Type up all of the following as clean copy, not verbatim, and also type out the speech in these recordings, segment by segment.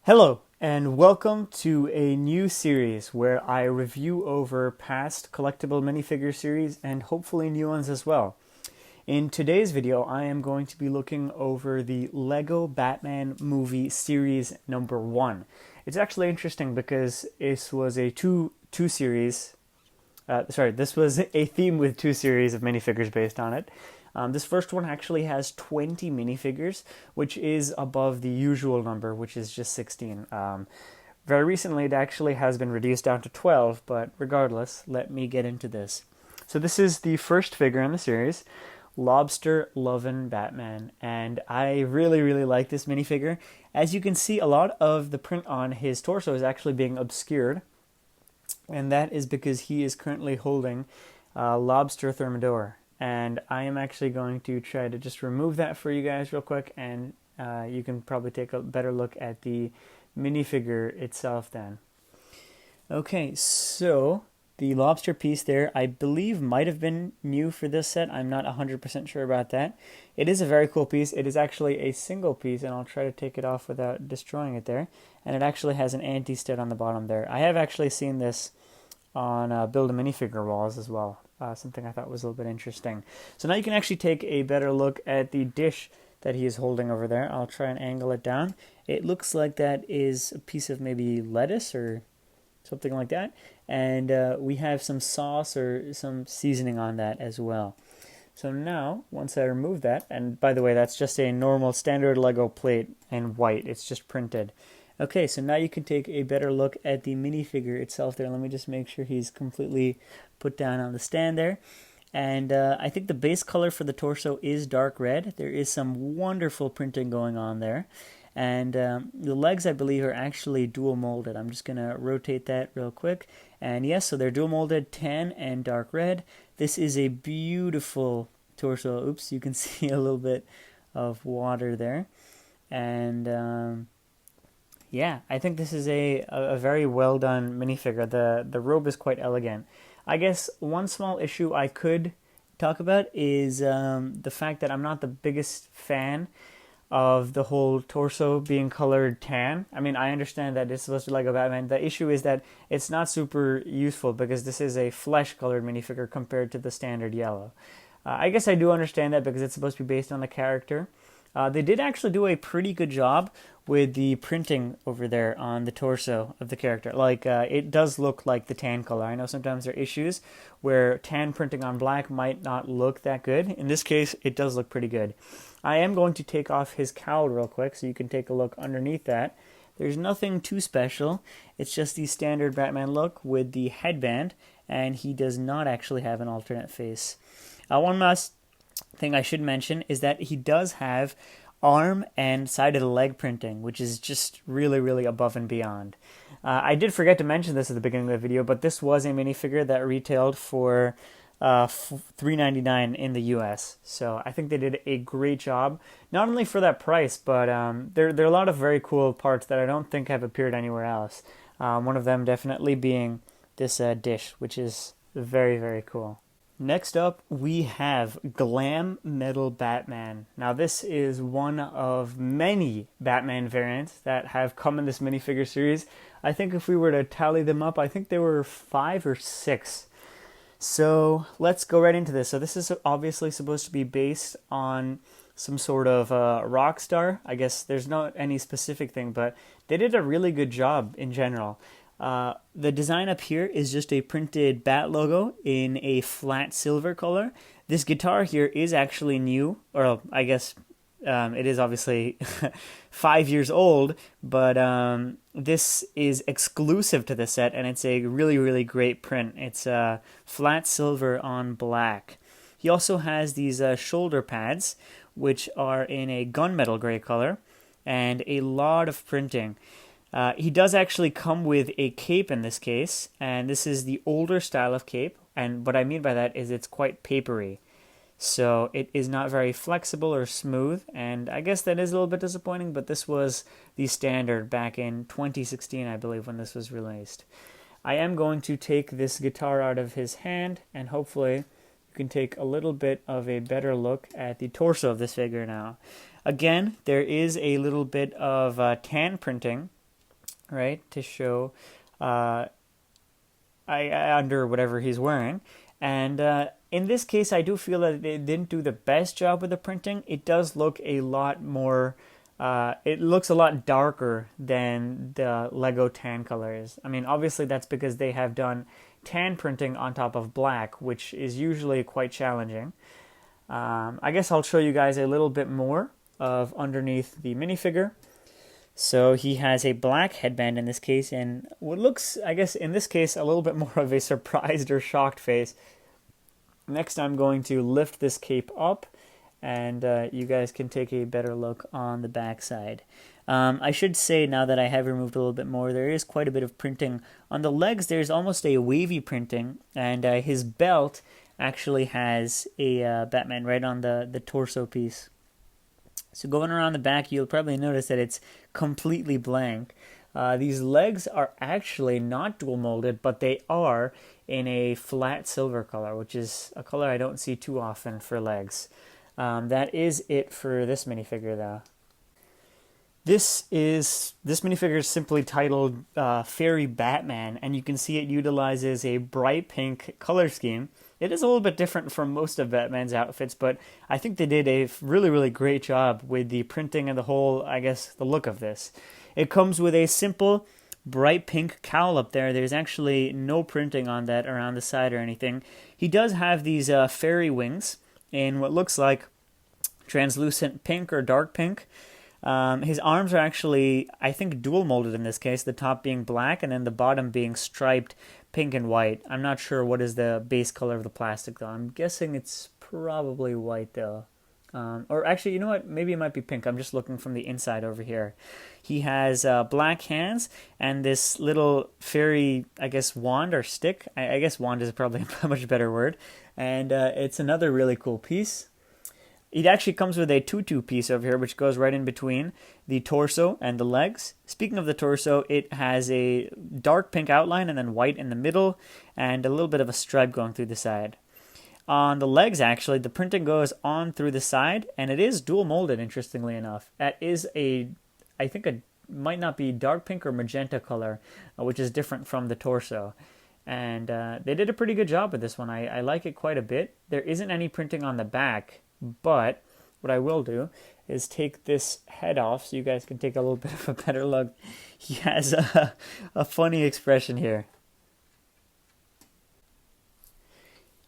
Hello, and welcome to a new series where I review over past collectible minifigure series and hopefully new ones as well. In today's video, I am going to be looking over the Lego Batman movie series number 1. It's actually interesting because this was a this was a theme with two series of minifigures based on it. This first one actually has 20 minifigures, which is above the usual number, which is just 16. Very recently, it actually has been reduced down to 12, but regardless, let me get into this. So this is the first figure in the series, Lobster Lovin Batman, and I really like this minifigure. As you can see, a lot of the print on his torso is actually being obscured, and that is because he is currently holding Lobster Thermidor. And I am actually going to try to just remove that for you guys real quick, and you can probably take a better look at the minifigure itself then. Okay, so the lobster piece there, I believe might have been new for this set. I'm not 100% sure about that. It is a very cool piece. It is actually a single piece, and I'll try to take it off without destroying it there. And it actually has an anti-stud on the bottom there. I have actually seen this on Build a Minifigure walls as well. Something I thought was a little bit interesting. So now you can actually take a better look at the dish that he is holding over there. I'll try and angle it down. It looks like that is a piece of maybe lettuce or something like that. And we have some sauce or some seasoning on that as well. So now, once I remove that, and by the way, that's just a normal standard Lego plate in white. It's just printed. Okay, so now you can take a better look at the minifigure itself there. Let me just make sure he's completely put down on the stand there. And I think the base color for the torso is dark red. There is some wonderful printing going on there. And the legs, I believe, are actually dual molded. I'm just going to rotate that real quick. And yes, so they're dual molded, tan and dark red. This is a beautiful torso. Oops, you can see a little bit of water there. And yeah, I think this is a very well done minifigure. The robe is quite elegant. I guess one small issue I could talk about is the fact that I'm not the biggest fan of the whole torso being colored tan. I mean, I understand that it's supposed to be Lego Batman. The issue is that it's not super useful because this is a flesh colored minifigure compared to the standard yellow. I guess I do understand that because it's supposed to be based on the character. They did actually do a pretty good job with the printing over there on the torso of the character. Like, it does look like the tan color. I know sometimes there are issues where tan printing on black might not look that good. In this case, it does look pretty good. I am going to take off his cowl real quick so you can take a look underneath that. There's nothing too special. It's just the standard Batman look with the headband, and he does not actually have an alternate face. One last thing I should mention is that he does have arm and side of the leg printing, which is just really above and beyond. I did forget to mention this at the beginning of the video, but this was a minifigure that retailed for $3.99 in the US. So I think they did a great job, not only for that price, but there are a lot of very cool parts that I don't think have appeared anywhere else. One of them definitely being this dish, which is very cool. Next up, we have Glam Metal Batman. Now, this is one of many Batman variants that have come in this minifigure series. I think if we were to tally them up, I think there were 5 or 6. So let's go right into this. So this is obviously supposed to be based on some sort of rock star. I guess there's not any specific thing, but they did a really good job in general. The design up here is just a printed bat logo in a flat silver color. This guitar here is actually new, or I guess it is obviously 5 years old, but this is exclusive to the set, and it's a really great print. It's flat silver on black. He also has these shoulder pads, which are in a gunmetal gray color, and a lot of printing. He does actually come with a cape in this case, and this is the older style of cape, and what I mean by that is it's quite papery. So it is not very flexible or smooth, and I guess that is a little bit disappointing, but this was the standard back in 2016, I believe, when this was released. I am going to take this guitar out of his hand, and hopefully you can take a little bit of a better look at the torso of this figure now. Again, there is a little bit of tan printing right, to show under whatever he's wearing. And in this case, I do feel that they didn't do the best job with the printing. It does look a lot more, it looks a lot darker than the Lego tan colors. I mean, obviously that's because they have done tan printing on top of black, which is usually quite challenging. I guess I'll show you guys a little bit more of underneath the minifigure. So he has a black headband in this case, and what looks, I guess in this case, a little bit more of a surprised or shocked face. Next, I'm going to lift this cape up, and you guys can take a better look on the back side. I should say, now that I have removed a little bit more, there is quite a bit of printing. On the legs, there's almost a wavy printing, and his belt actually has a Batman right on the torso piece. So going around the back, you'll probably notice that it's completely blank. These legs are actually not dual molded, but they are in a flat silver color, which is a color I don't see too often for legs. That is it for this minifigure, though. This minifigure is simply titled Fairy Batman, and you can see it utilizes a bright pink color scheme. It is a little bit different from most of Batman's outfits, but I think they did a really, really great job with the printing and the whole, I guess, the look of this. It comes with a simple bright pink cowl up there. There's actually no printing on that around the side or anything. He does have these fairy wings in what looks like translucent pink or dark pink. His arms are actually, I think, dual molded in this case, the top being black and then the bottom being striped pink and white. I'm not sure what is the base color of the plastic, though. I'm guessing it's probably white, though. Or actually, you know what? Maybe it might be pink. I'm just looking from the inside over here. He has black hands and this little fairy, I guess, wand or stick. I guess wand is probably a much better word. And it's another really cool piece. It actually comes with a tutu piece over here, which goes right in between the torso and the legs. Speaking of the torso, it has a dark pink outline and then white in the middle, and a little bit of a stripe going through the side. On the legs, actually, the printing goes on through the side, and it is dual molded, interestingly enough. That is I think might not be dark pink or magenta color, which is different from the torso. And they did a pretty good job with this one. I like it quite a bit. There isn't any printing on the back, but what I will do is take this head off so you guys can take a little bit of a better look. He has a funny expression here.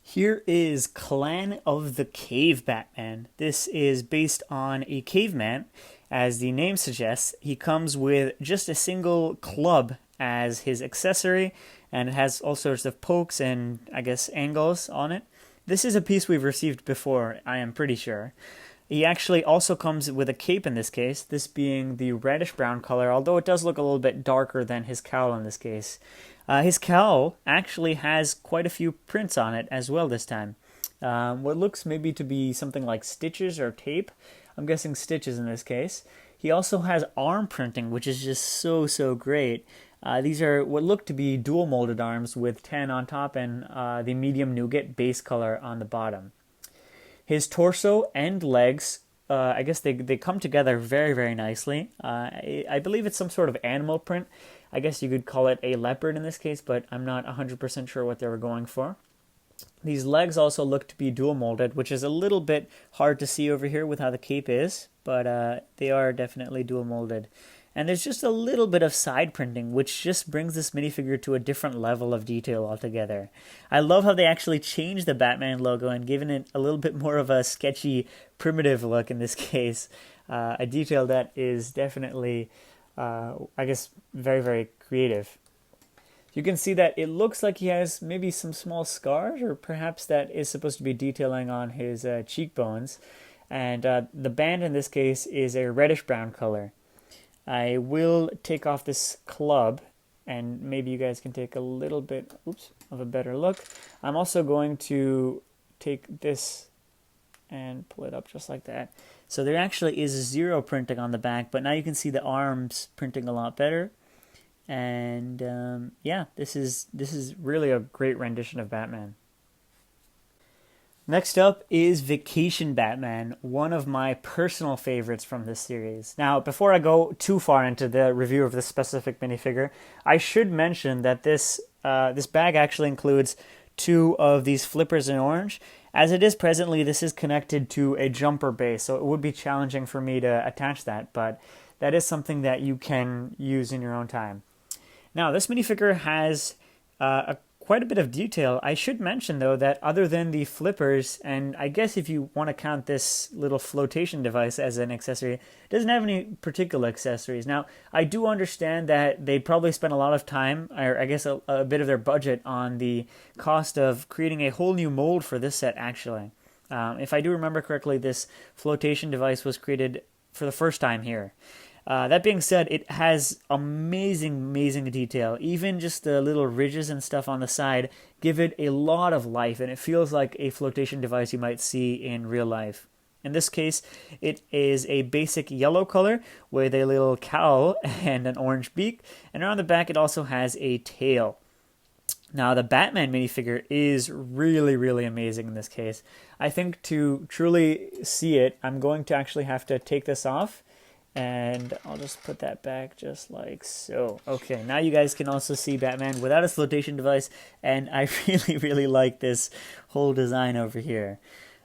Here is Clan of the Cave Batman. This is based on a caveman. As the name suggests, he comes with just a single club as his accessory, and it has all sorts of pokes and, I guess, angles on it. This is a piece we've received before, I am pretty sure. He actually also comes with a cape in this case, this being the reddish-brown color, although it does look a little bit darker than his cowl in this case. His cowl actually has quite a few prints on it as well this time. What looks maybe to be something like stitches or tape. I'm guessing stitches in this case. He also has arm printing, which is just so great. These are what look to be dual molded arms with tan on top and the medium nougat base color on the bottom. His torso and legs, I guess they come together very nicely. I believe it's some sort of animal print. I guess you could call it a leopard in this case, but I'm not 100% sure what they were going for. These legs also look to be dual molded, which is a little bit hard to see over here with how the cape is, but they are definitely dual molded. And there's just a little bit of side printing, which just brings this minifigure to a different level of detail altogether. I love how they actually changed the Batman logo and given it a little bit more of a sketchy, primitive look in this case. A detail that is definitely, I guess, very creative. You can see that it looks like he has maybe some small scars, or perhaps that is supposed to be detailing on his cheekbones. And the band in this case is a reddish-brown color. I will take off this club, and maybe you guys can take a little bit of a better look. I'm also going to take this and pull it up just like that. So there actually is zero printing on the back, but now you can see the arms printing a lot better. And yeah, this is really a great rendition of Batman. Next up is Vacation Batman, one of my personal favorites from this series. Now, before I go too far into the review of this specific minifigure, I should mention that this bag actually includes two of these flippers in orange. As it is presently, this is connected to a jumper base, so it would be challenging for me to attach that, but that is something that you can use in your own time. Now, this minifigure has quite a bit of detail. I should mention, though, that other than the flippers, and I guess if you want to count this little flotation device as an accessory, it doesn't have any particular accessories. Now, I do understand that they probably spent a lot of time, or I guess a bit of their budget, on the cost of creating a whole new mold for this set, actually. If I do remember correctly, this flotation device was created for the first time here. That being said, it has amazing detail. Even just the little ridges and stuff on the side give it a lot of life, and it feels like a flotation device you might see in real life. In this case, it is a basic yellow color with a little cowl and an orange beak, and around the back it also has a tail. Now, the Batman minifigure is really amazing in this case. I think to truly see it, I'm going to actually have to take this off. And I'll just put that back just like so. Okay, now you guys can also see Batman without a flotation device, and I really like this whole design over here.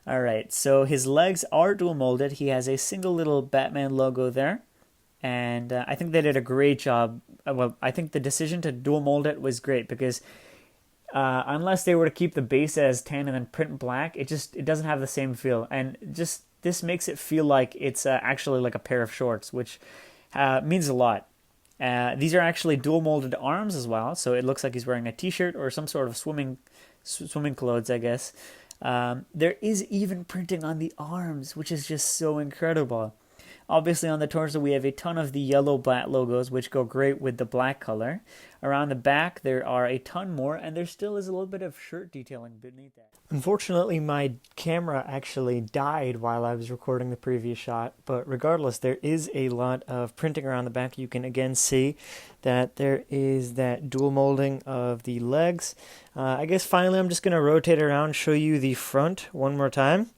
Alright, so his legs are dual molded. He has a single little Batman logo there, and I think they did a great job. Well, I think the decision to dual mold it was great, because unless they were to keep the base as tan and then print black, it doesn't have the same feel, and just this makes it feel like it's actually like a pair of shorts, which means a lot. These are actually dual molded arms as well, so it looks like he's wearing a t-shirt or some sort of swimming clothes, I guess. There is even printing on the arms, which is just so incredible. Obviously, on the torso, we have a ton of the yellow bat logos, which go great with the black color. Around the back, there are a ton more, and there still is a little bit of shirt detailing beneath that. Unfortunately, my camera actually died while I was recording the previous shot, but regardless, there is a lot of printing around the back. You can again see that there is that dual molding of the legs. I guess finally I'm just going to rotate around, show you the front one more time.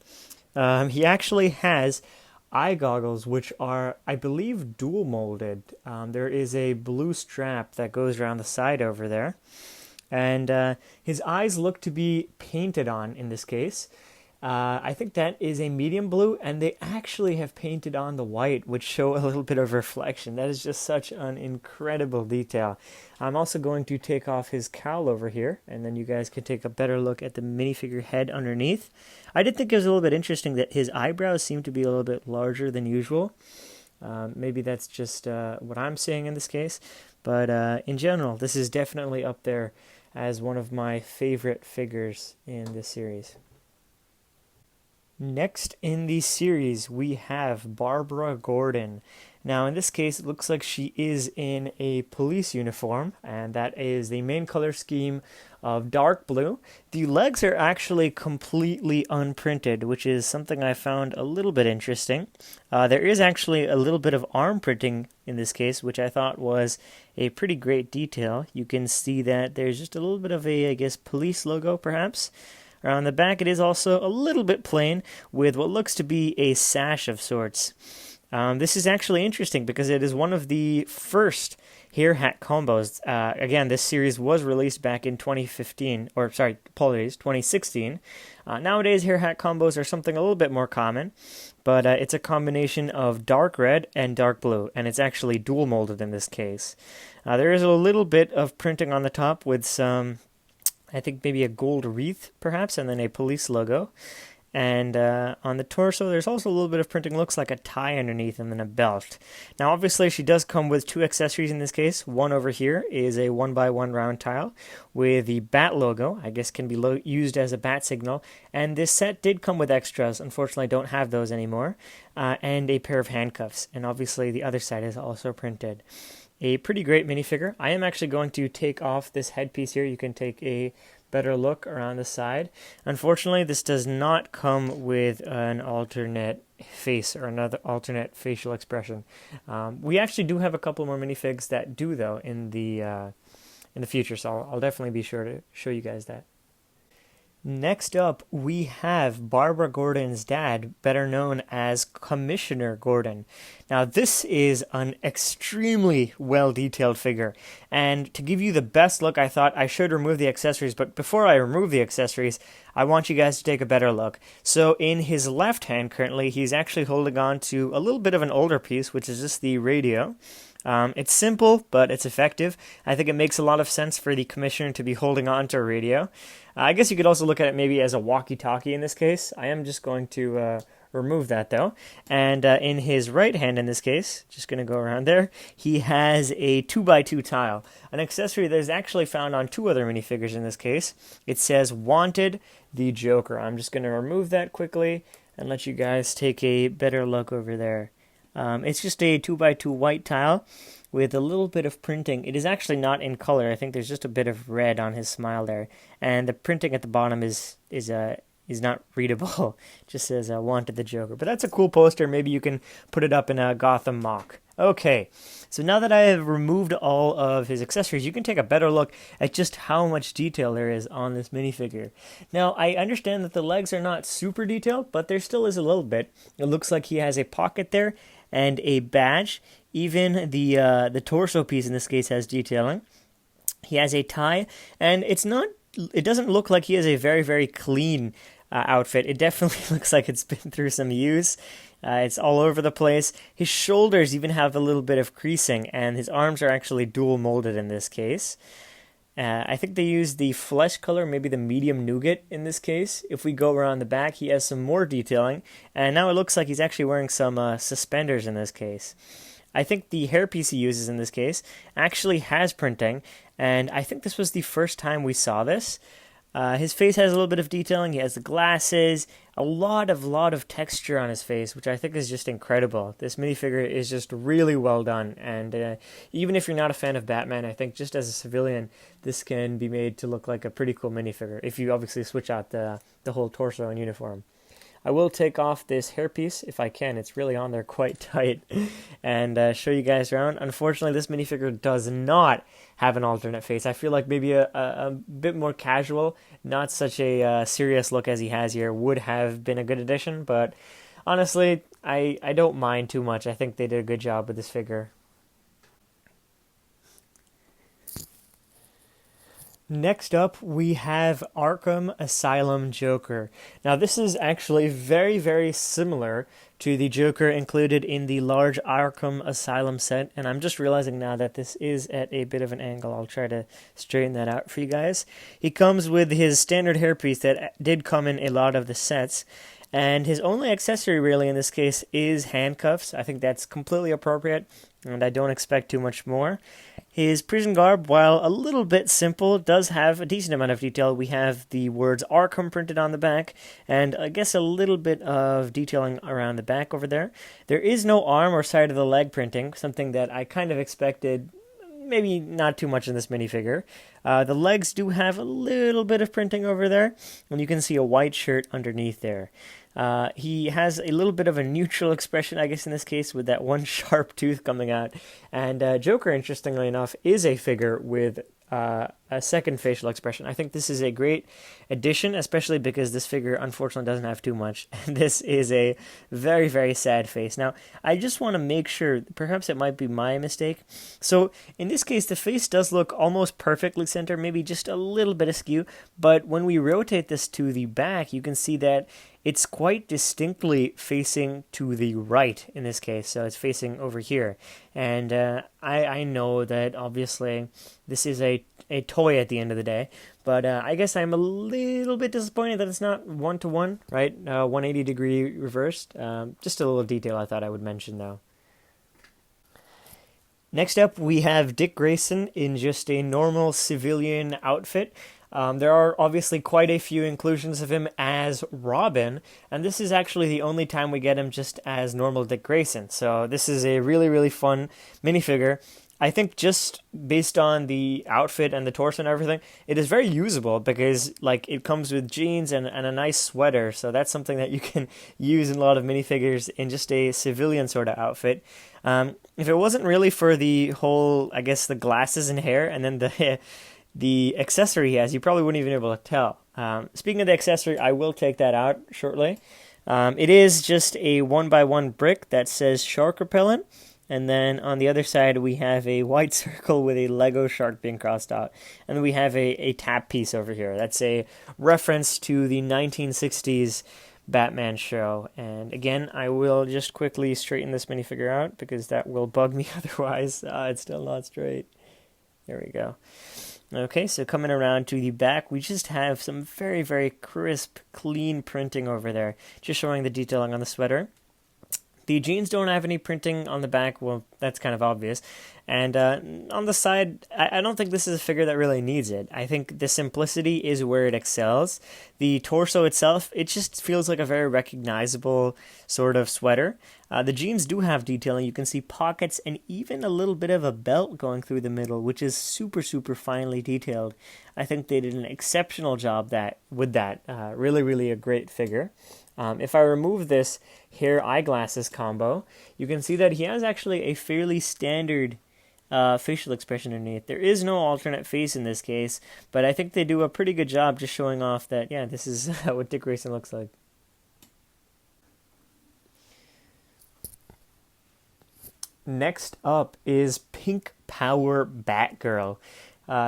He actually has eye goggles, which are, I believe, dual molded. There is a blue strap that goes around the side over there, and his eyes look to be painted on in this case. I think that is a medium blue, and they actually have painted on the white, which show a little bit of reflection. That is just such an incredible detail. I'm also going to take off his cowl over here, and then you guys can take a better look at the minifigure head underneath. I did think it was a little bit interesting that his eyebrows seem to be a little bit larger than usual. Maybe that's just what I'm seeing in this case, but in general, this is definitely up there as one of my favorite figures in this series. Next in the series, we have Barbara Gordon. Now, in this case, it looks like she is in a police uniform, and that is the main color scheme of dark blue. The legs are actually completely unprinted, which is something I found a little bit interesting. There is actually a little bit of arm printing in this case, which I thought was a pretty great detail. You can see that there's just a little bit of a, I guess, police logo, perhaps. Around the back, it is also a little bit plain with what looks to be a sash of sorts. This is actually interesting because it is one of the first hair hat combos. Again, this series was released back in 2016. Nowadays, hair hat combos are something a little bit more common, but it's a combination of dark red and dark blue, and it's actually dual molded in this case. There is a little bit of printing on the top with some, I think maybe a gold wreath, perhaps, and then a police logo. And on the torso, there's also a little bit of printing, looks like a tie underneath, and then a belt. Now, obviously, she does come with two accessories in this case. One over here is a 1x1 round tile with the bat logo, I guess can be used as a bat signal. And this set did come with extras. Unfortunately, I don't have those anymore. And a pair of handcuffs. And obviously, the other side is also printed. A pretty great minifigure. I am actually going to take off this headpiece here. You can take a better look around the side. Unfortunately, this does not come with an alternate face or another alternate facial expression. We actually do have a couple more minifigs that do, though, in the future, so I'll definitely be sure to show you guys that. Next up, we have Barbara Gordon's dad, better known as Commissioner Gordon. Now, this is an extremely well-detailed figure, and to give you the best look, I thought I should remove the accessories, but before I remove the accessories, I want you guys to take a better look. So, in his left hand, currently, he's actually holding on to a little bit of an older piece, which is just the radio. It's simple, but it's effective. I think it makes a lot of sense for the Commissioner to be holding on to a radio. I guess you could also look at it maybe as a walkie-talkie in this case. I am just going to remove that, though. And in his right hand in this case, just going to go around there, he has a 2x2 tile. An accessory that is actually found on 2 other minifigures in this case. It says, Wanted, the Joker. I'm just going to remove that quickly and let you guys take a better look over there. It's just a 2x2 white tile with a little bit of printing. It is actually not in color. I think there's just a bit of red on his smile there, and the printing at the bottom is not readable. It just says "Wanted the Joker." But that's a cool poster. Maybe you can put it up in a Gotham mock. Okay, so now that I have removed all of his accessories, you can take a better look at just how much detail there is on this minifigure. Now, I understand that the legs are not super detailed, but there still is a little bit. It looks like he has a pocket there and a badge. Even the torso piece in this case has detailing. He has a tie, and it doesn't look like he has a very, very clean outfit. It definitely looks like it's been through some use. It's all over the place. His shoulders even have a little bit of creasing, and his arms are actually dual molded in this case. I think they used the flesh color, maybe the medium nougat in this case. If we go around the back, he has some more detailing, and now it looks like he's actually wearing some suspenders in this case. I think the hairpiece he uses in this case actually has printing, and I think this was the first time we saw this. His face has a little bit of detailing. He has the glasses, a lot of texture on his face, which I think is just incredible. This minifigure is just really well done, and even if you're not a fan of Batman, I think just as a civilian, this can be made to look like a pretty cool minifigure, if you obviously switch out the whole torso and uniform. I will take off this hairpiece if I can. It's really on there quite tight, and show you guys around. Unfortunately, this minifigure does not have an alternate face. I feel like maybe a bit more casual, not such a serious look as he has here would have been a good addition, but honestly, I don't mind too much. I think they did a good job with this figure. Next up, we have Arkham Asylum Joker. Now, this is actually very, very similar to the Joker included in the large Arkham Asylum set, and I'm just realizing now that this is at a bit of an angle. I'll try to straighten that out for you guys. He comes with his standard hairpiece that did come in a lot of the sets, and his only accessory really in this case is handcuffs. I think that's completely appropriate, and I don't expect too much more. His prison garb, while a little bit simple, does have a decent amount of detail. We have the words Arkham printed on the back, and I guess a little bit of detailing around the back over there. There is no arm or side of the leg printing, something that I kind of expected, maybe not too much in this minifigure. The legs do have a little bit of printing over there, and you can see a white shirt underneath there. He has a little bit of a neutral expression, I guess, in this case, with that one sharp tooth coming out. And Joker, interestingly enough, is a figure with a second facial expression. I think this is a great addition, especially because this figure, unfortunately, doesn't have too much. And this is a very, very sad face. Now, I just want to make sure, perhaps it might be my mistake. So, in this case, the face does look almost perfectly centered, maybe just a little bit askew. But when we rotate this to the back, you can see that it's quite distinctly facing to the right in this case, so it's facing over here. And I know that obviously this is a toy at the end of the day, but I guess I'm a little bit disappointed that it's not one-to-one, right? 180-degree reversed. Just a little detail I thought I would mention, though. Next up, we have Dick Grayson in just a normal civilian outfit. There are obviously quite a few inclusions of him as Robin, and this is actually the only time we get him just as normal Dick Grayson. So this is a really, really fun minifigure. I think just based on the outfit and the torso and everything, it is very usable because like it comes with jeans and a nice sweater. So that's something that you can use in a lot of minifigures in just a civilian sort of outfit. If it wasn't really for the whole, I guess, the glasses and hair and then the accessory he has, you probably wouldn't even be able to tell. Speaking of the accessory, I will take that out shortly. It is just a 1x1 brick that says shark repellent. And then on the other side, we have a white circle with a Lego shark being crossed out. And then we have a tap piece over here. That's a reference to the 1960s Batman show. And again, I will just quickly straighten this minifigure out because that will bug me otherwise. It's still not straight. There we go. Okay, so coming around to the back, we just have some very, very crisp, clean printing over there. Just showing the detailing on the sweater. The jeans don't have any printing on the back. Well, that's kind of obvious. And on the side, I don't think this is a figure that really needs it. I think the simplicity is where it excels. The torso itself, it just feels like a very recognizable sort of sweater. The jeans do have detailing. You can see pockets and even a little bit of a belt going through the middle, which is super, super finely detailed. I think they did an exceptional job with that. Really, really a great figure. If I remove this hair eyeglasses combo, you can see that he has actually a fairly standard facial expression underneath. There is no alternate face in this case, but I think they do a pretty good job just showing off that, yeah, this is what Dick Grayson looks like. Next up is Pink Power Batgirl.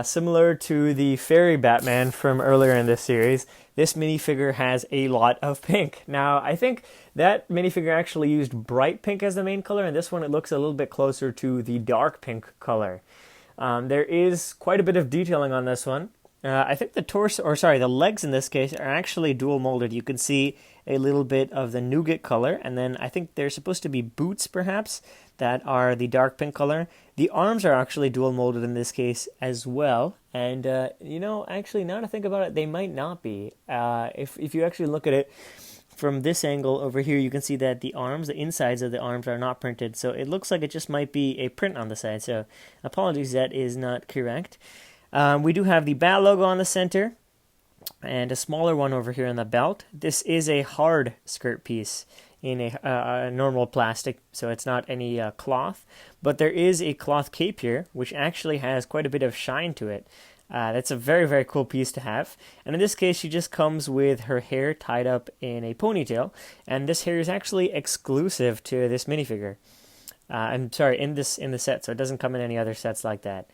Similar to the Fairy Batman from earlier in this series, this minifigure has a lot of pink. Now, I think that minifigure actually used bright pink as the main color, and this one it looks a little bit closer to the dark pink color. There is quite a bit of detailing on this one. I think the legs in this case are actually dual molded. You can see a little bit of the nougat color, and then I think they're supposed to be boots, perhaps, that are the dark pink color. The arms are actually dual molded in this case as well, and actually, now to think about it, they might not be. If you actually look at it from this angle over here, you can see that the insides of the arms are not printed, so it looks like it just might be a print on the side, so apologies, that is not correct. We do have the Bat logo on the center, and a smaller one over here on the belt. This is a hard skirt piece in a normal plastic, so it's not any cloth, but there is a cloth cape here, which actually has quite a bit of shine to it. That's a very, very cool piece to have, and in this case, she just comes with her hair tied up in a ponytail, and this hair is actually exclusive to this minifigure. I'm sorry, in the set, so it doesn't come in any other sets like that.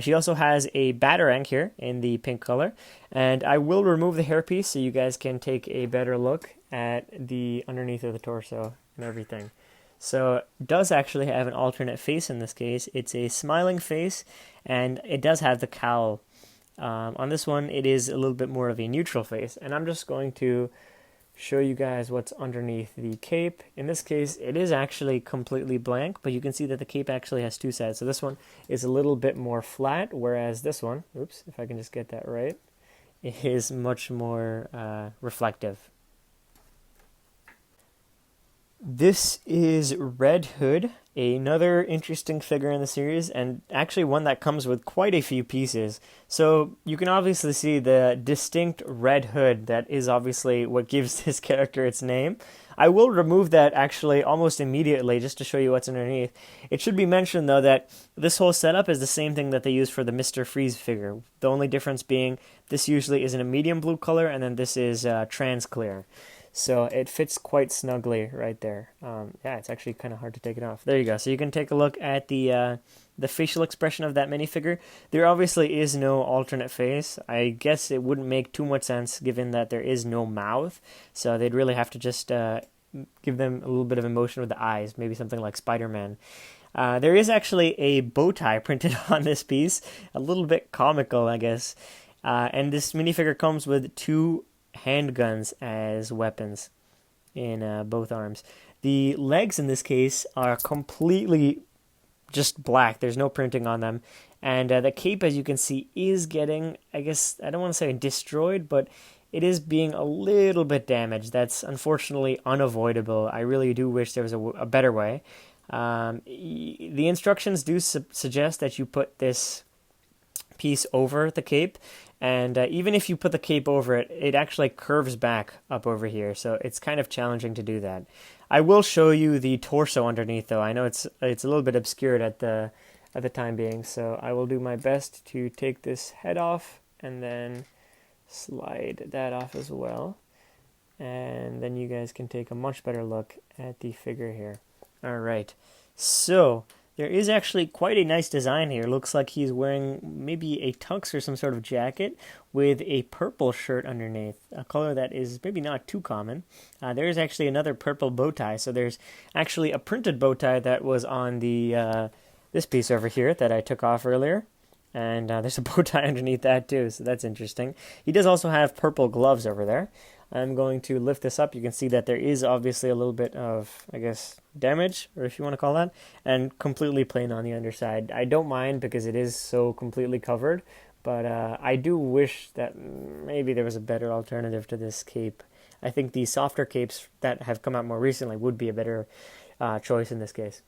She also has a batarang here in the pink color, and I will remove the hairpiece so you guys can take a better look at the underneath of the torso and everything. So it does actually have an alternate face in this case. It's a smiling face, and it does have the cowl. On this one, it is a little bit more of a neutral face, and I'm just going to show you guys what's underneath the cape. In this case, it is actually completely blank, but you can see that the cape actually has two sides. So this one is a little bit more flat, whereas this one, oops, if I can just get that right, is much more reflective. This is Red Hood, another interesting figure in the series, and actually one that comes with quite a few pieces. So you can obviously see the distinct red hood that is obviously what gives this character its name. I will remove that actually almost immediately just to show you what's underneath. It should be mentioned though that this whole setup is the same thing that they use for the Mr. Freeze figure. The only difference being this usually is in a medium blue color, and then this is trans clear. So it fits quite snugly right there. Yeah, it's actually kind of hard to take it off. There you go. So you can take a look at the facial expression of that minifigure. There obviously is no alternate face. I guess it wouldn't make too much sense given that there is no mouth. So they'd really have to just give them a little bit of emotion with the eyes, maybe something like Spider-Man. There is actually a bow tie printed on this piece, a little bit comical, I guess. And this minifigure comes with two handguns as weapons in both arms. The legs in this case are completely just black. There's no printing on them. And the cape, as you can see, is getting, I guess, I don't want to say destroyed, but it is being a little bit damaged. That's unfortunately unavoidable. I really do wish there was a better way. The instructions do suggest that you put this piece over the cape, and even if you put the cape over it, it actually curves back up over here, so it's kind of challenging to do that. I will show you the torso underneath, though. I know it's a little bit obscured at the time being, so I will do my best to take this head off and then slide that off as well. And then you guys can take a much better look at the figure here. All right, so there is actually quite a nice design here. Looks like he's wearing maybe a tux or some sort of jacket with a purple shirt underneath, a color that is maybe not too common. There is actually another purple bow tie, so there's actually a printed bow tie that was on the this piece over here that I took off earlier. And there's a bow tie underneath that too, so that's interesting. He does also have purple gloves over there. I'm going to lift this up. You can see that there is obviously a little bit of, I guess, damage, or if you want to call that, and completely plain on the underside. I don't mind because it is so completely covered, but I do wish that maybe there was a better alternative to this cape. I think the softer capes that have come out more recently would be a better choice in this case.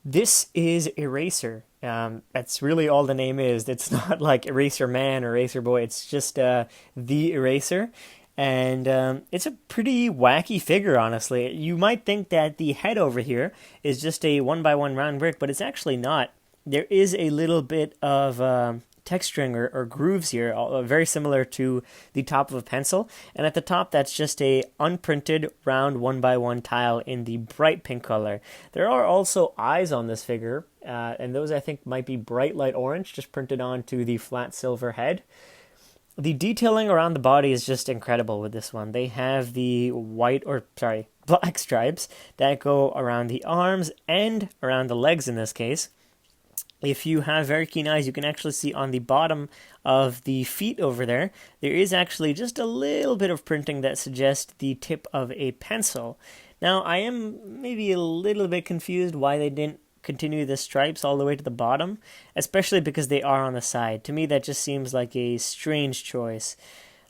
This is Eraser. That's really all the name is. It's not like Eraser Man or Eraser Boy. It's just the Eraser. And it's a pretty wacky figure, honestly. You might think that the head over here is just a 1x1 round brick, but it's actually not. There is a little bit of texturing or grooves here, very similar to the top of a pencil. And at the top, that's just a unprinted round 1x1 tile in the bright pink color. There are also eyes on this figure, and those I think might be bright light orange, just printed onto the flat silver head. The detailing around the body is just incredible with this one. They have the black stripes that go around the arms and around the legs in this case. If you have very keen eyes, you can actually see on the bottom of the feet over there, there is actually just a little bit of printing that suggests the tip of a pencil. Now, I am maybe a little bit confused why they didn't continue the stripes all the way to the bottom, especially because they are on the side. To me, that just seems like a strange choice.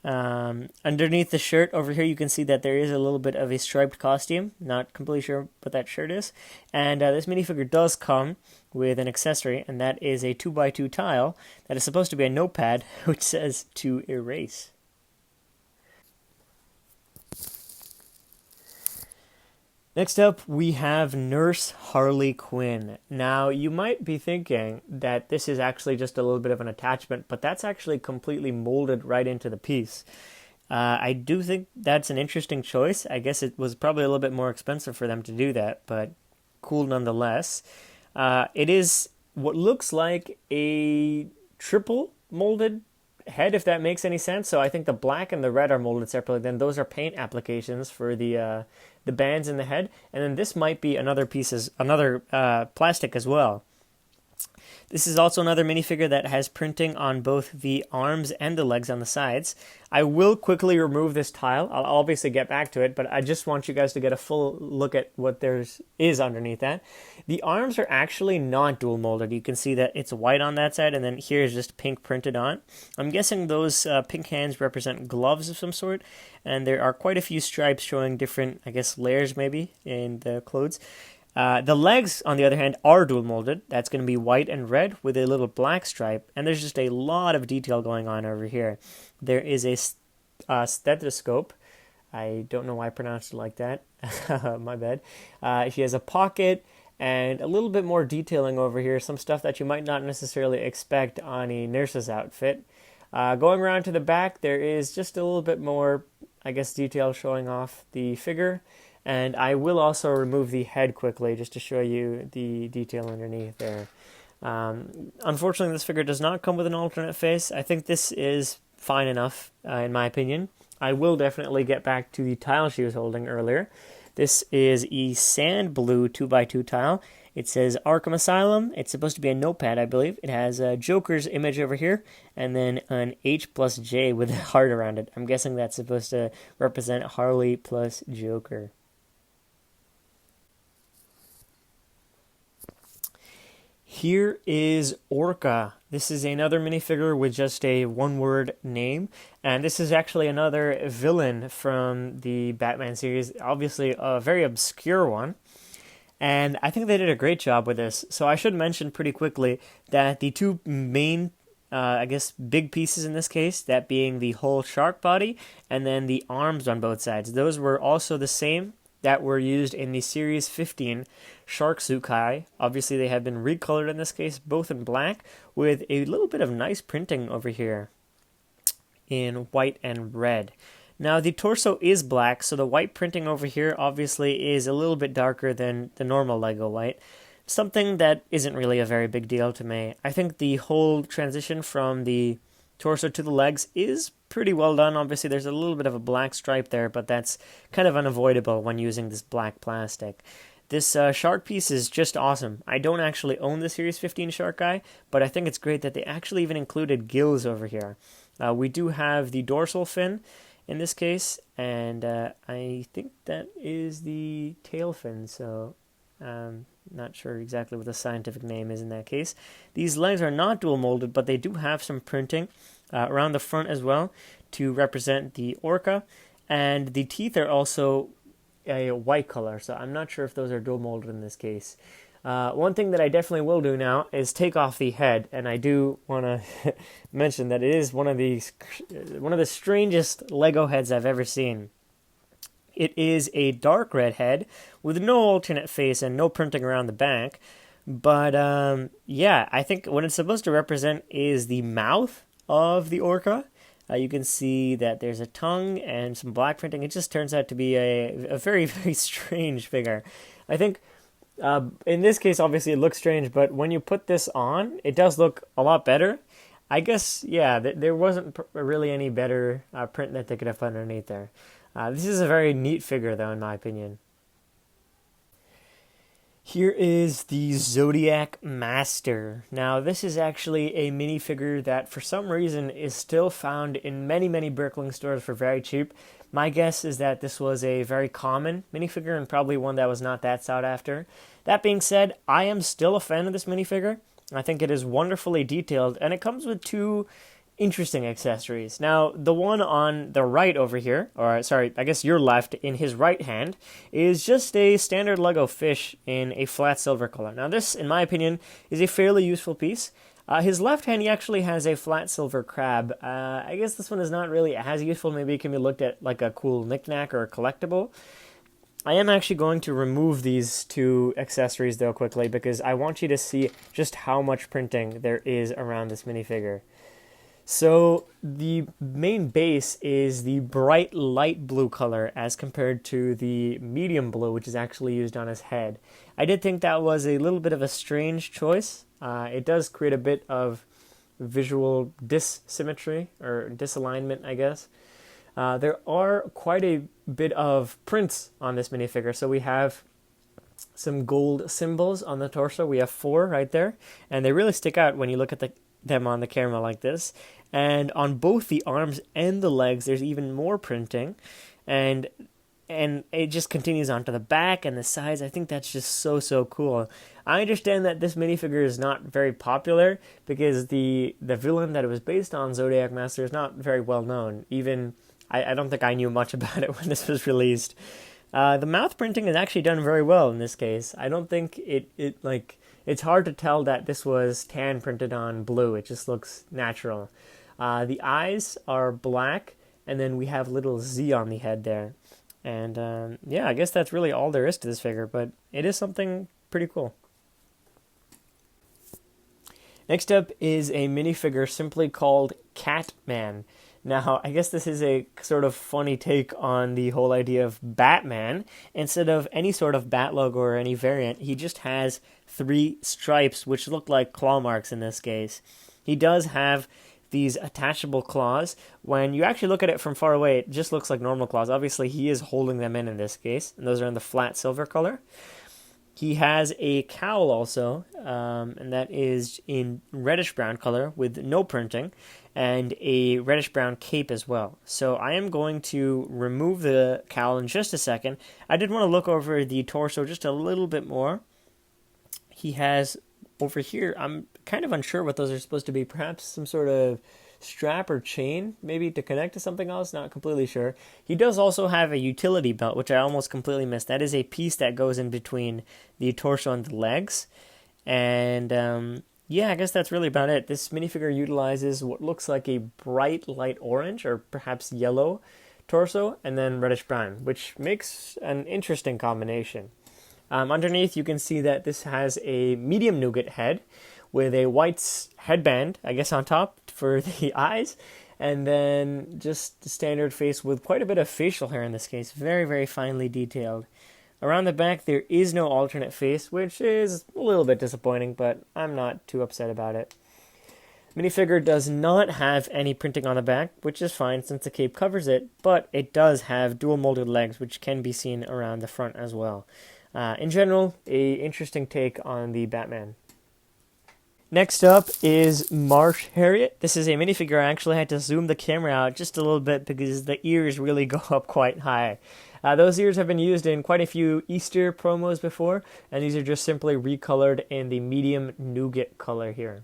Underneath the shirt over here, you can see that there is a little bit of a striped costume. Not completely sure what that shirt is. And this minifigure does come with an accessory, and that is a 2x2 tile that is supposed to be a notepad, which says to erase. Next up, we have Nurse Harley Quinn. Now, you might be thinking that this is actually just a little bit of an attachment, but that's actually completely molded right into the piece. I do think that's an interesting choice. I guess it was probably a little bit more expensive for them to do that, but cool nonetheless. It is what looks like a triple molded head, if that makes any sense. So I think the black and the red are molded separately. Then those are paint applications for the bands in the head, and then this might be another plastic as well. This is also another minifigure that has printing on both the arms and the legs on the sides. I will quickly remove this tile. I'll obviously get back to it, but I just want you guys to get a full look at what there is underneath that. The arms are actually not dual molded. You can see that it's white on that side, and then here is just pink printed on. I'm guessing those pink hands represent gloves of some sort, and there are quite a few stripes showing different, I guess, layers maybe in the clothes. The legs, on the other hand, are dual molded. That's going to be white and red with a little black stripe, and there's just a lot of detail going on over here. There is a stethoscope. I don't know why I pronounced it like that. My bad. She has a pocket and a little bit more detailing over here, some stuff that you might not necessarily expect on a nurse's outfit. Going around to the back, there is just a little bit more, I guess, detail showing off the figure. And I will also remove the head quickly just to show you the detail underneath there. Unfortunately, this figure does not come with an alternate face. I think this is fine enough, in my opinion. I will definitely get back to the tile she was holding earlier. This is a sand blue 2x2 tile. It says Arkham Asylum. It's supposed to be a notepad, I believe. It has a Joker's image over here, and then an H plus J with a heart around it. I'm guessing that's supposed to represent Harley plus Joker. Here is Orca. This is another minifigure with just a one-word name, and this is actually another villain from the Batman series, obviously a very obscure one, and I think they did a great job with this. So I should mention pretty quickly that the two main, big pieces in this case, that being the whole shark body and then the arms on both sides, those were also the same that were used in the Series 15 Shark Suit Kai. Obviously, they have been recolored in this case, both in black, with a little bit of nice printing over here. in white and red. Now the torso is black, so the white printing over here obviously is a little bit darker than the normal Lego white. Something that isn't really a very big deal to me. I think the whole transition from the torso to the legs is pretty well done. Obviously there's a little bit of a black stripe there, but that's kind of unavoidable when using this black plastic. This shark piece is just awesome. I don't actually own the Series 15 shark guy, but I think it's great that they actually even included gills over here. We do have the dorsal fin in this case, and I think that is the tail fin, so not sure exactly what the scientific name is in that case. These legs are not dual molded, but they do have some printing around the front as well to represent the orca, and the teeth are also a white color, so I'm not sure if those are dual molded in this case. One thing that I definitely will do now is take off the head, and I do want to mention that it is one of the strangest Lego heads I've ever seen. It is a dark red head with no alternate face and no printing around the back, but yeah, I think what it's supposed to represent is the mouth of the orca. You can see that there's a tongue and some black printing. It just turns out to be a very, very strange figure. I think in this case, obviously, it looks strange, but when you put this on, it does look a lot better. I guess, yeah, there wasn't really any better print that they could have put underneath there. This is a very neat figure, though, in my opinion. Here is the Zodiac Master. Now, this is actually a minifigure that, for some reason, is still found in many, many Bricklink stores for very cheap. My guess is that this was a very common minifigure and probably one that was not that sought after. That being said, I am still a fan of this minifigure. I think it is wonderfully detailed, and it comes with two interesting accessories. Now, the one on the right over here, or sorry, I guess your left, in his right hand, is just a standard Lego fish in a flat silver color. Now, this, in my opinion, is a fairly useful piece. His left hand, he actually has a flat silver crab. I guess this one is not really as useful. Maybe it can be looked at like a cool knickknack or a collectible. I am actually going to remove these two accessories, though, quickly, because I want you to see just how much printing there is around this minifigure. So the main base is the bright light blue color as compared to the medium blue, which is actually used on his head. I did think that was a little bit of a strange choice. It does create a bit of visual dissymmetry, or disalignment, I guess. There are quite a bit of prints on this minifigure. So we have some gold symbols on the torso. We have 4 right there, and they really stick out when you look at them on the camera like this. And on both the arms and the legs, there's even more printing, and it just continues onto the back and the sides. I think that's just so cool. I understand that this minifigure is not very popular because the villain that it was based on, Zodiac Master, is not very well known. Even I don't think I knew much about it when this was released. The mouth printing is actually done very well in this case. I don't think it's hard to tell that this was tan printed on blue. It just looks natural. The eyes are black, and then we have little Z on the head there. And yeah, I guess that's really all there is to this figure, but it is something pretty cool. Next up is a minifigure simply called Catman. Now, I guess this is a sort of funny take on the whole idea of Batman. Instead of any sort of bat logo or any variant, he just has 3 stripes, which look like claw marks in this case. He does have these attachable claws. When you actually look at it from far away, it just looks like normal claws. Obviously, he is holding them in this case, and those are in the flat silver color. He has a cowl also, and that is in reddish-brown color with no printing, and a reddish-brown cape as well. So I am going to remove the cowl in just a second. I did want to look over the torso just a little bit more. He has over here, I'm kind of unsure what those are supposed to be. Perhaps some sort of strap or chain, maybe to connect to something else, not completely sure. He does also have a utility belt, which I almost completely missed. That is a piece that goes in between the torso and the legs. And yeah, I guess that's really about it. This minifigure utilizes what looks like a bright light orange or perhaps yellow torso, and then reddish brown, which makes an interesting combination. Underneath, you can see that this has a medium nougat head with a white headband, I guess, on top for the eyes, And then just the standard face with quite a bit of facial hair in this case. Very, very finely detailed. Around the back, there is no alternate face, which is a little bit disappointing, but I'm not too upset about it. Minifigure does not have any printing on the back, which is fine since the cape covers it, but it does have dual molded legs, which can be seen around the front as well. In general, an interesting take on the Batman. Next up is Marsh Harriet. This is a minifigure. I actually had to zoom the camera out just a little bit because the ears really go up quite high. Those ears have been used in quite a few Easter promos before, and these are just simply recolored in the medium nougat color here.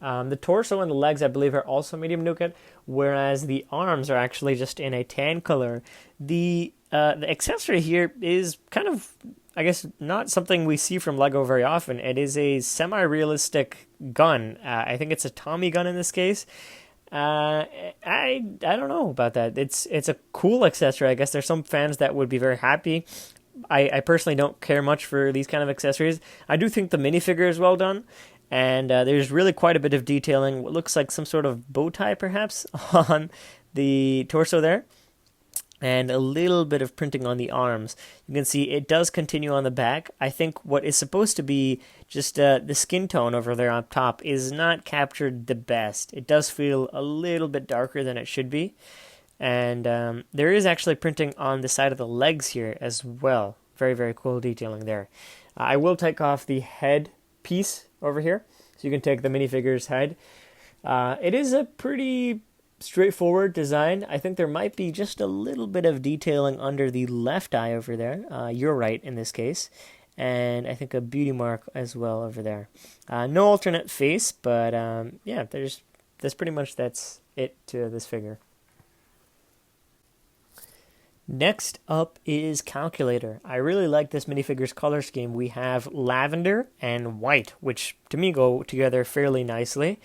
The torso and the legs, I believe, are also medium nougat, whereas the arms are actually just in a tan color. The accessory here is kind of, I guess, not something we see from LEGO very often. It is a semi-realistic gun. I think it's a Tommy gun in this case. I don't know about that. It's a cool accessory. I guess there's some fans that would be very happy. I personally don't care much for these kind of accessories. I do think the minifigure is well done. And there's really quite a bit of detailing. What looks like some sort of bow tie, perhaps, on the torso there. And a little bit of printing on the arms. You can see it does continue on the back. I think what is supposed to be just the skin tone over there on top is not captured the best. It does feel a little bit darker than it should be. And there is actually printing on the side of the legs here as well. Very, very cool detailing there. I will take off the head piece over here, so you can take the minifigure's head. It is a pretty straightforward design. I think there might be just a little bit of detailing under the left eye over there. You're right in this case. And I think a beauty mark as well over there. No alternate face, but yeah, that's pretty much that's it to this figure. Next up is Calculator. I really like this minifigure's color scheme. We have lavender and white, which to me go together fairly nicely.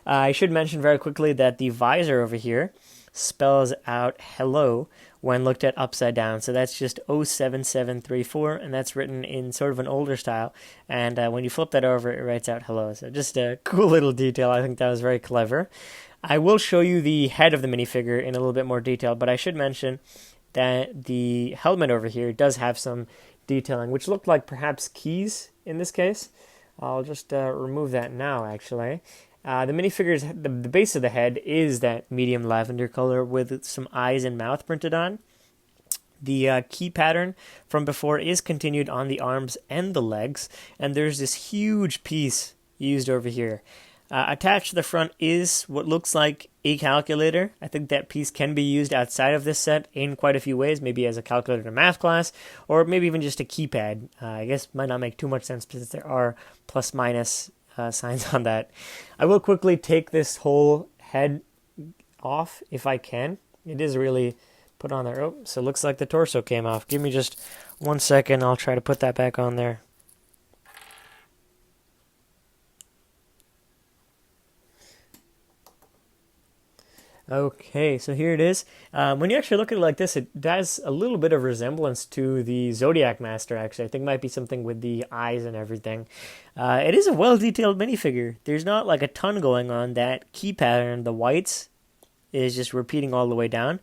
I should mention very quickly that the visor over here spells out hello when looked at upside down. So that's just 07734, and that's written in sort of an older style. And when you flip that over, it writes out hello. So just a cool little detail. I think that was very clever. I will show you the head of the minifigure in a little bit more detail, but I should mention that the helmet over here does have some detailing, which looked like perhaps keys in this case. I'll just remove that now, actually. The minifigure's, the base of the head is that medium lavender color with some eyes and mouth printed on. The key pattern from before is continued on the arms and the legs, and there's this huge piece used over here. Attached to the front is what looks like a calculator. I think that piece can be used outside of this set in quite a few ways, maybe as a calculator in math class, or maybe even just a keypad. I guess might not make too much sense because there are plus minus signs on that. I will quickly take this whole head off if I can. It is really put on there. Oh, so it looks like the torso came off. Give me just 1 second. I'll try to put that back on there. Okay, so here it is. When you actually look at it like this, it has a little bit of resemblance to the Zodiac Master, actually. I think it might be something with the eyes and everything. It is a well-detailed minifigure. There's not like a ton going on. That key pattern, the whites, is just repeating all the way down.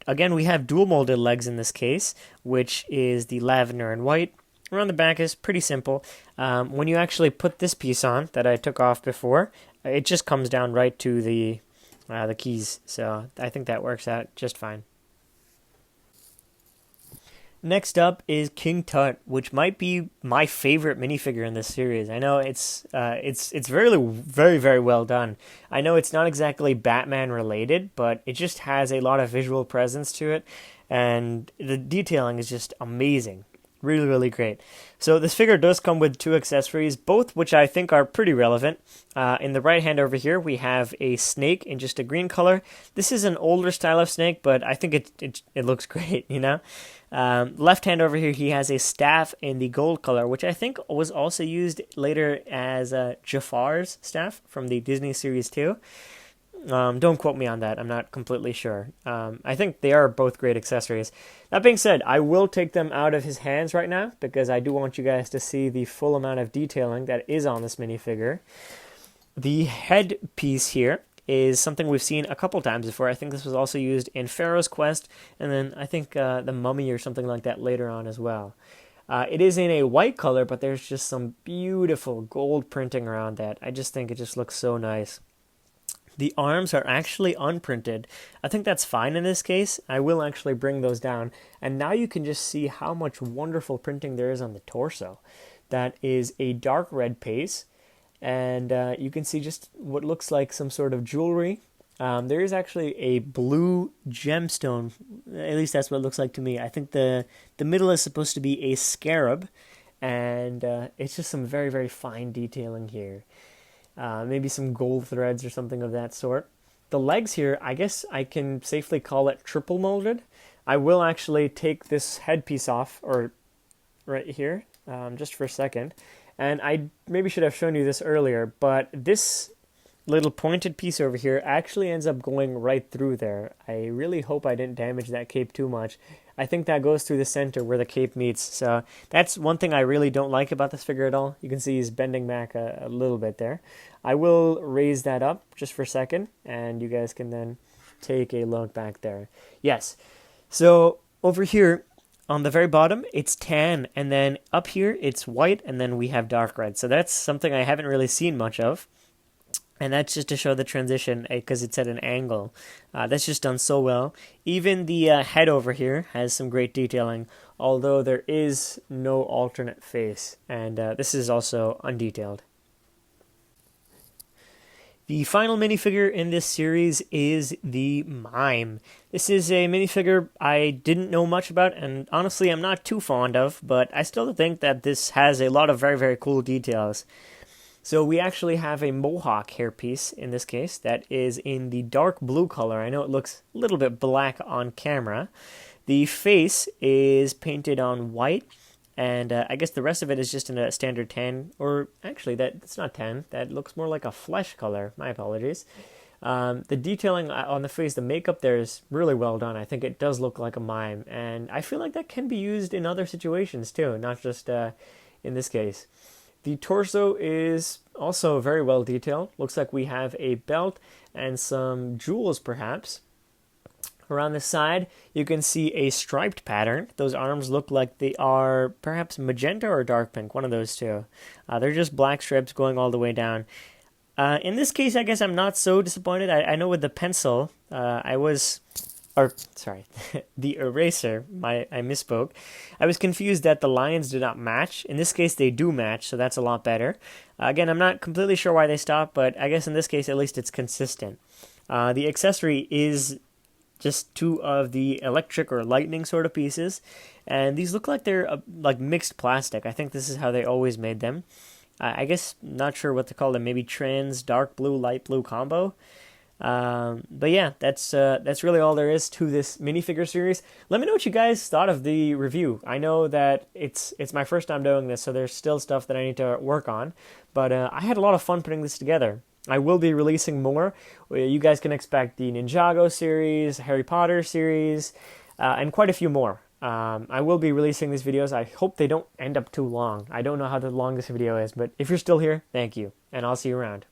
Again, we have dual molded legs in this case, which is the lavender and white. Around the back is pretty simple. When you actually put this piece on that I took off before, it just comes down right to the keys, so I think that works out just fine. Next up is King Tut, which might be my favorite minifigure in this series. I know it's very, very, very well done. I know it's not exactly Batman related, but it just has a lot of visual presence to it, and the detailing is just amazing. Really, really great. So this figure does come with two accessories, both which I think are pretty relevant. In the right hand over here, we have a snake in just a green color. This is an older style of snake, but I think it looks great, you know? Left hand over here, he has a staff in the gold color, which I think was also used later as Jafar's staff from the Disney Series 2. Don't quote me on that. I'm not completely sure. I think they are both great accessories. That being said, I will take them out of his hands right now because I do want you guys to see the full amount of detailing that is on this minifigure. The head piece here is something we've seen a couple times before. I think this was also used in Pharaoh's Quest, and then I think the Mummy or something like that later on as well. It is in a white color, but there's just some beautiful gold printing around that. I just think it just looks so nice. The arms are actually unprinted. I think that's fine in this case. I will actually bring those down. And now you can just see how much wonderful printing there is on the torso. That is a dark red paste. And you can see just what looks like some sort of jewelry. There is actually a blue gemstone. At least that's what it looks like to me. I think the middle is supposed to be a scarab. And it's just some very, very fine detailing here. Maybe some gold threads or something of that sort. The legs here, I guess I can safely call it triple molded. I will actually take this headpiece off, or right here, just for a second. And I maybe should have shown you this earlier, but this little pointed piece over here actually ends up going right through there. I really hope I didn't damage that cape too much. I think that goes through the center where the cape meets. So that's one thing I really don't like about this figure at all. You can see he's bending back a little bit there. I will raise that up just for a second, and you guys can then take a look back there. Yes, so over here on the very bottom, it's tan, and then up here, it's white, and then we have dark red. So that's something I haven't really seen much of. And that's just to show the transition, because it's at an angle. That's just done so well. Even the head over here has some great detailing, although there is no alternate face. And this is also undetailed. The final minifigure in this series is the Mime. This is a minifigure I didn't know much about, and honestly I'm not too fond of, but I still think that this has a lot of very, very cool details. So we actually have a Mohawk hairpiece in this case that is in the dark blue color. I know it looks a little bit black on camera. The face is painted on white, and I guess the rest of it is just in a standard tan, or actually that's not tan. That looks more like a flesh color. My apologies. The detailing on the face, the makeup there is really well done. I think it does look like a mime, and I feel like that can be used in other situations too, not just in this case. The torso is also very well detailed. Looks like we have a belt and some jewels perhaps. Around the side, you can see a striped pattern. Those arms look like they are perhaps magenta or dark pink, one of those two. They're just black stripes going all the way down. In this case, I guess I'm not so disappointed. I know with the pencil, the eraser, I misspoke. I was confused that the lines did not match. In this case, they do match, so that's a lot better. Again, I'm not completely sure why they stopped, but I guess in this case, at least it's consistent. The accessory is just two of the electric or lightning sort of pieces, and these look like they're like mixed plastic. I think this is how they always made them. I guess, not sure what to call them, maybe trans, dark blue, light blue combo. But yeah, that's really all there is to this minifigure series. Let me know what you guys thought of the review. I know that it's my first time doing this, so there's still stuff that I need to work on. But I had a lot of fun putting this together. I will be releasing more. You guys can expect the Ninjago series, Harry Potter series, and quite a few more. I will be releasing these videos. I hope they don't end up too long. I don't know how long this video is, but if you're still here, thank you, and I'll see you around.